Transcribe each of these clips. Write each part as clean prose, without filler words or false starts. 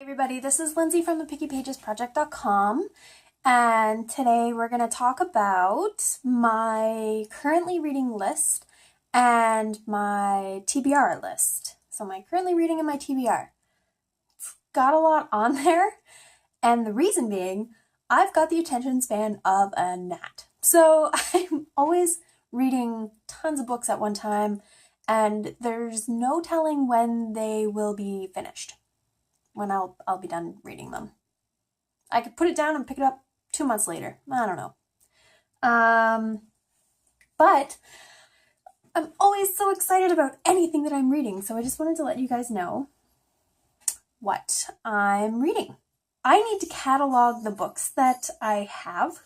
Hey everybody, this is Lindsay from the PickyPagesProject.com, and today we're going to talk about my currently reading list and my TBR list. So my currently reading and my TBR. It's got a lot on there, and the reason being, I've got the attention span of a gnat. So I'm always reading tons of books at one time, and there's no telling when they will be finished. When I'll be done reading them. I could put it down and pick it up 2 months later. I don't know. But I'm always so excited about anything that I'm reading, so I just wanted to let you guys know what I'm reading. I need to catalog the books that I have,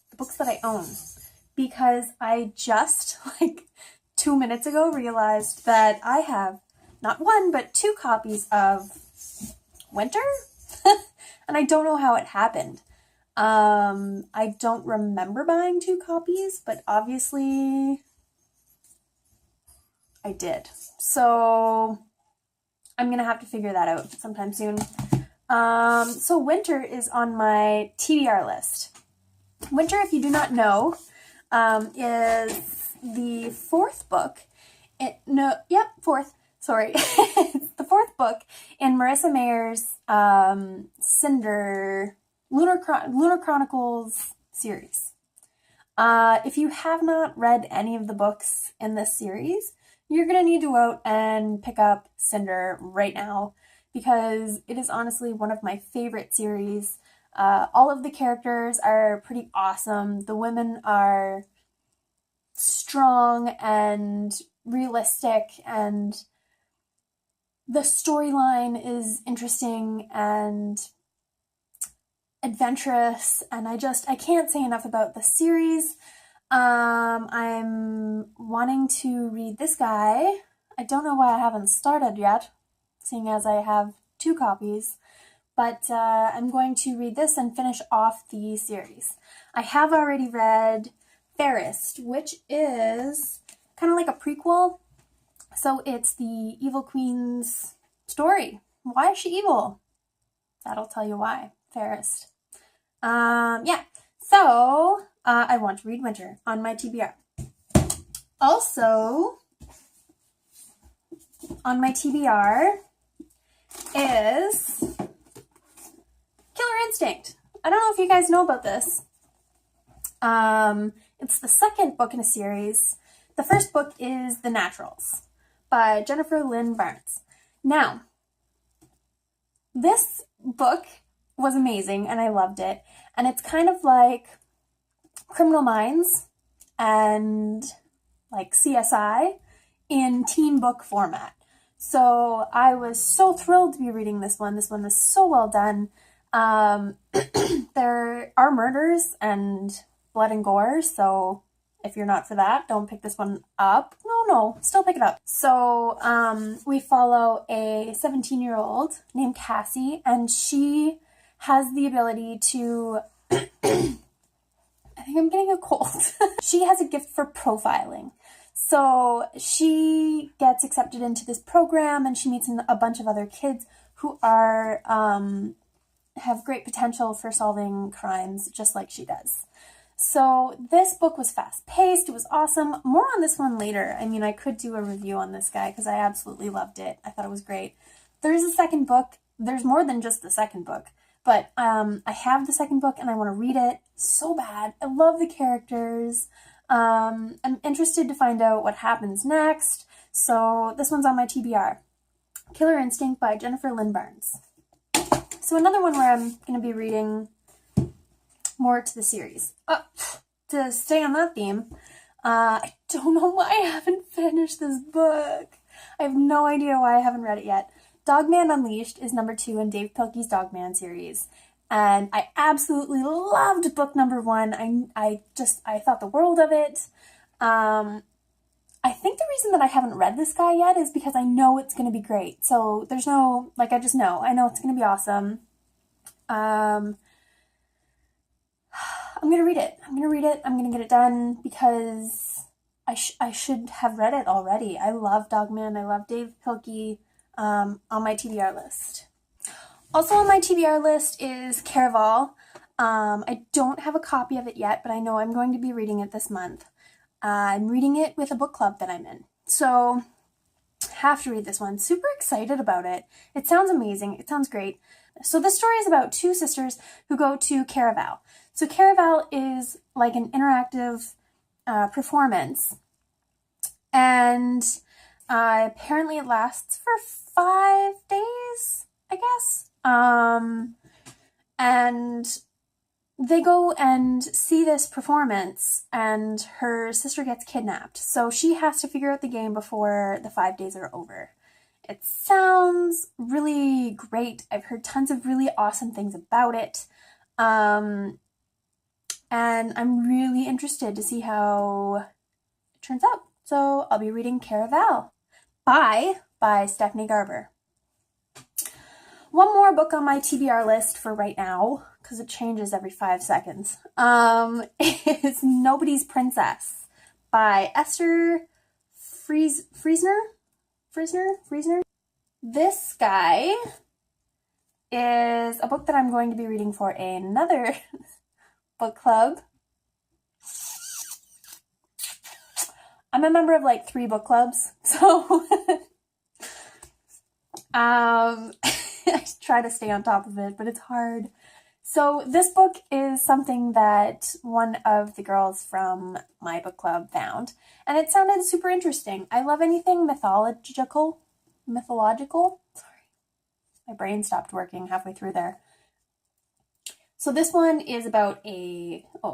the books that I own, because I just, 2 minutes ago, realized that I have not one, but 2 copies of Winter? And I don't know how it happened. I don't remember buying 2 copies, but obviously I did. So I'm going to have to figure that out sometime soon. So Winter is on my TBR list. Winter, if you do not know, is the 4th book. Fourth. Sorry. It's the 4th book in Marissa Mayer's Cinder Lunar Chronicles series. If you have not read any of the books in this series, you're going to need to go out and pick up Cinder right now, because it is honestly one of my favorite series. All of the characters are pretty awesome. The women are strong and realistic, and the storyline is interesting and adventurous, and I can't say enough about the series. I'm wanting to read this guy. I don't know why I haven't started yet, seeing as I have 2 copies, but I'm going to read this and finish off the series. I have already read Fairest, which is kind of like a prequel. So it's the Evil Queen's story. Why is she evil? That'll tell you why. Fairest. So I want to read Winter on my TBR. Also, on my TBR is Killer Instinct. I don't know if you guys know about this. It's the 2nd book in a series. The 1st book is The Naturals by Jennifer Lynn Barnes. Now, this book was amazing and I loved it. And it's kind of like Criminal Minds and like CSI in teen book format. So I was so thrilled to be reading this one. This one was so well done. There are murders and blood and gore, so if you're not for that, don't pick this one up. No, still pick it up. So we follow a 17-year-old named Cassie, and she has the ability to, I think I'm getting a cold. She has a gift for profiling. So she gets accepted into this program, and she meets a bunch of other kids who are, have great potential for solving crimes just like she does. So this book was fast-paced. It was awesome. More on this one later. I mean, I could do a review on this guy because I absolutely loved it. I thought it was great. There's a 2nd book. There's more than just the 2nd book. But I have the 2nd book and I want to read it so bad. I love the characters. I'm interested to find out what happens next. So this one's on my TBR. Killer Instinct by Jennifer Lynn Barnes. So another one where I'm going to be reading more to the series. To stay on that theme, I don't know why I haven't finished this book. I have no idea why I haven't read it yet. Dogman Unleashed is number 2 in Dave Pilkey's Dogman series, and I absolutely loved book number 1. I thought the world of it. I think the reason that I haven't read this guy yet is because I know it's going to be great. So there's no, I just know. I know it's going to be awesome. I'm going to read it. I'm going to get it done because I should have read it already. I love Dogman. I love Dave Pilkey on my TBR list. Also on my TBR list is Caraval. I don't have a copy of it yet, but I know I'm going to be reading it this month. I'm reading it with a book club that I'm in. So, have to read this one. Super excited about it. It sounds amazing. It sounds great. So this story is about two sisters who go to Caraval. So Caraval is like an interactive performance, and apparently it lasts for 5 days, I guess. And they go and see this performance, and her sister gets kidnapped. So she has to figure out the game before the 5 days are over. It sounds really great. I've heard tons of really awesome things about it. And I'm really interested to see how it turns out. So I'll be reading Caraval by Stephanie Garber. One more book on my TBR list for right now, because it changes every 5 seconds, is Nobody's Princess by Esther Friesner. This guy is a book that I'm going to be reading for another book club. I'm a member of like 3 book clubs, so I try to stay on top of it, but it's hard. So this book is something that one of the girls from my book club found, and it sounded super interesting. I love anything mythological. Sorry, my brain stopped working halfway through there. So this one is about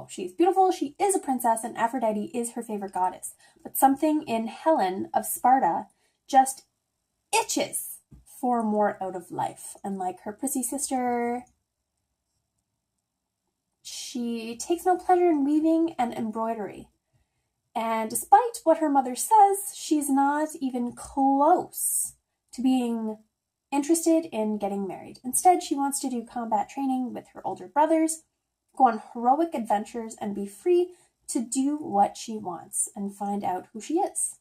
she's beautiful, she is a princess, and Aphrodite is her favorite goddess. But something in Helen of Sparta just itches for more out of life. And like her prissy sister, she takes no pleasure in weaving and embroidery. And despite what her mother says, she's not even close to being interested in getting married. Instead, she wants to do combat training with her older brothers, go on heroic adventures, and be free to do what she wants and find out who she is.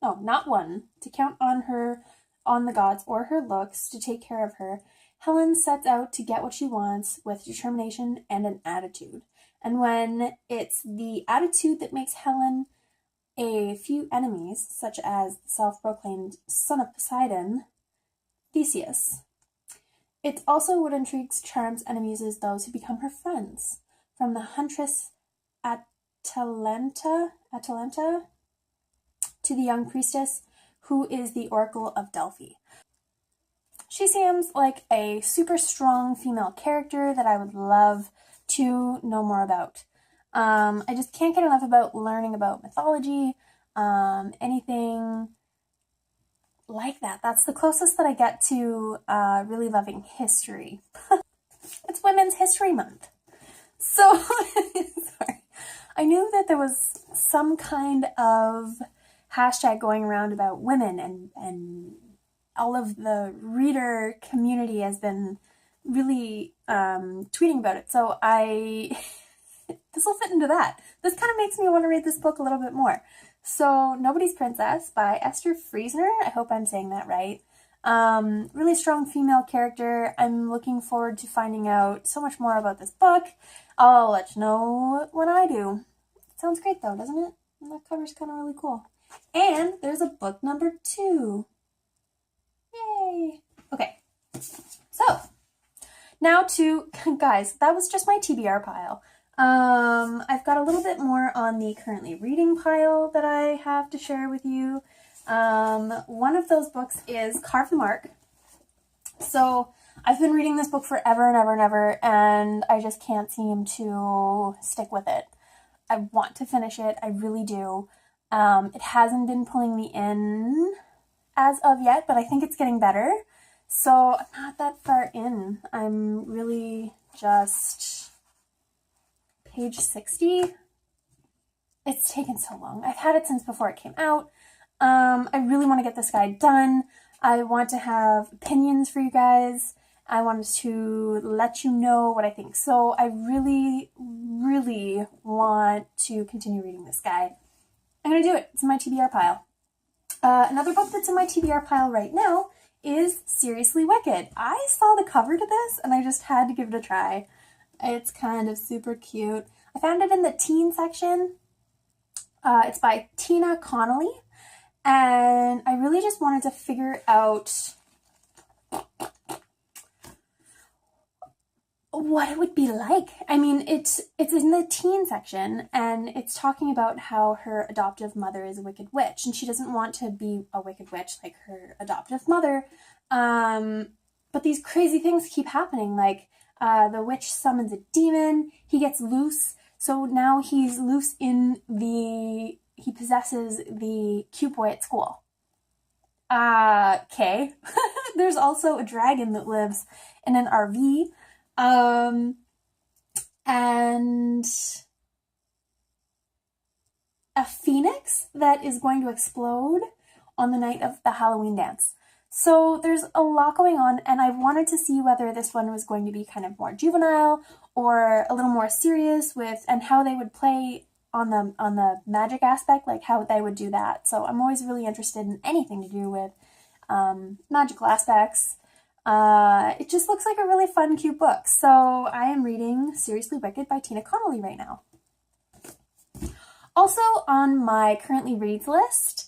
No, not one. To count on the gods or her looks to take care of her, Helen sets out to get what she wants with determination and an attitude. And when it's the attitude that makes Helen a few enemies, such as the self-proclaimed son of Poseidon, Theseus, it's also what intrigues, charms, and amuses those who become her friends, from the huntress Atalanta to the young priestess who is the Oracle of Delphi. She seems like a super strong female character that I would love to know more about. I just can't get enough about learning about mythology, anything like that. That's the closest that I get to really loving history. It's Women's History Month. So, sorry. I knew that there was some kind of hashtag going around about women, and all of the reader community has been really tweeting about it. So this will fit into that. This kind of makes me want to read this book a little bit more. So Nobody's Princess by Esther Friesner. I hope I'm saying that right. Really strong female character. I'm looking forward to finding out so much more about this book. I'll let you know when I do. It sounds great though, doesn't it? And that cover's kind of really cool. And there's a book number 2. Yay! Okay, so now guys, that was just my TBR pile. I've got a little bit more on the currently reading pile that I have to share with you. One of those books is Carve the Mark. So I've been reading this book forever and ever and ever, and I just can't seem to stick with it. I want to finish it, I really do. It hasn't been pulling me in as of yet, but I think it's getting better. So I'm not that far in. I'm really just page 60. It's taken so long. I've had it since before it came out. I really want to get this guide done. I want to have opinions for you guys. I wanted to let you know what I think. So I really, really want to continue reading this guide. I'm going to do it. It's in my TBR pile. Another book that's in my TBR pile right now is Seriously Wicked. I saw the cover to this and I just had to give it a try. It's kind of super cute. I found it in the teen section. It's by Tina Connolly, and I really just wanted to figure out what it would be like. I mean, it's in the teen section, and it's talking about how her adoptive mother is a wicked witch, and she doesn't want to be a wicked witch like her adoptive mother. But these crazy things keep happening, like the witch summons a demon, he gets loose, so now he's loose he possesses the cute boy at school. Okay. There's also a dragon that lives in an RV. And a phoenix that is going to explode on the night of the Halloween dance. So there's a lot going on, and I wanted to see whether this one was going to be kind of more juvenile or a little more serious and how they would play on the magic aspect, like how they would do that. So I'm always really interested in anything to do with magical aspects. It just looks like a really fun, cute book. So I am reading Seriously Wicked by Tina Connolly right now. Also on my currently reads list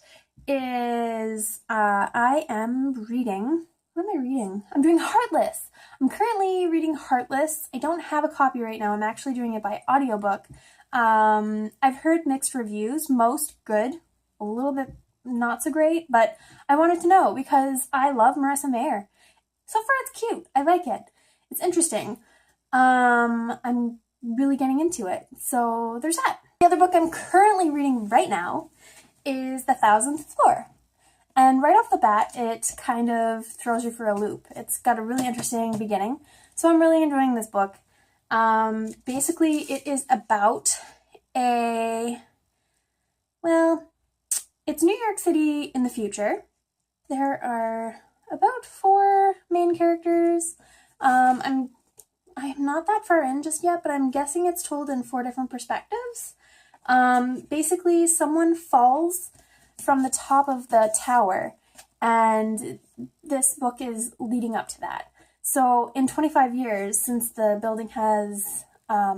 is I am reading, what am I reading? I'm doing Heartless. I'm currently reading Heartless. I don't have a copy right now. I'm actually doing it by audiobook. I've heard mixed reviews, most good, a little bit not so great, but I wanted to know because I love Marissa Mayer. So far it's cute. I like it. It's interesting. I'm really getting into it. So there's that. The other book I'm currently reading right now is The 1,000th Floor. And right off the bat, it kind of throws you for a loop. It's got a really interesting beginning. So I'm really enjoying this book. Basically, it is about it's New York City in the future. There are about 4 main characters. I'm not that far in just yet, but I'm guessing it's told in 4 different perspectives. Basically, someone falls from the top of the tower, and this book is leading up to that. So in 25 years since the building has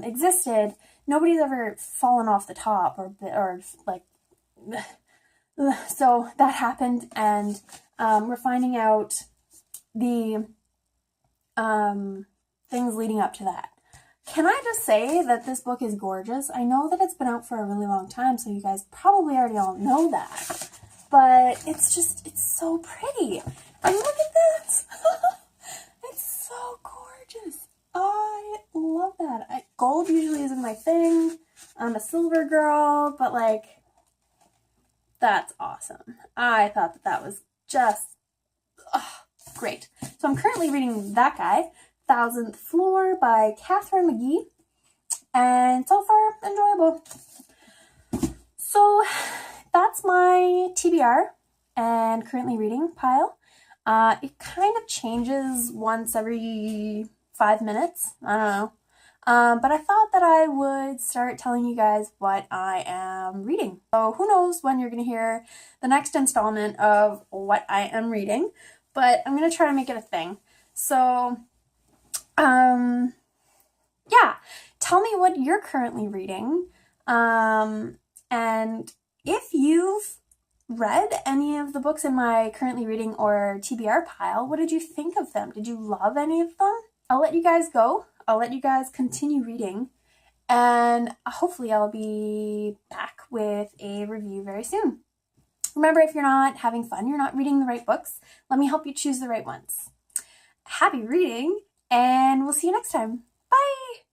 existed, nobody's ever fallen off the top or like, so that happened, and we're finding out the things leading up to that. Can I just say that this book is gorgeous? I know that it's been out for a really long time, so you guys probably already all know that, but it's so pretty. And look at that! It's so gorgeous. I love that. Gold usually isn't my thing. I'm a silver girl, but like, that's awesome. I thought that was just great. So I'm currently reading that guy, 1,000th Floor by Catherine McGee, and so far enjoyable. So that's my TBR and currently reading pile. It kind of changes once every 5 minutes. I don't know. But I thought that I would start telling you guys what I am reading. So who knows when you're going to hear the next installment of what I am reading, but I'm going to try to make it a thing. So, yeah, tell me what you're currently reading. And if you've read any of the books in my currently reading or TBR pile, what did you think of them? Did you love any of them? I'll let you guys go. I'll let you guys continue reading, and hopefully I'll be back with a review very soon. Remember, if you're not having fun, you're not reading the right books, let me help you choose the right ones. Happy reading, and we'll see you next time. Bye!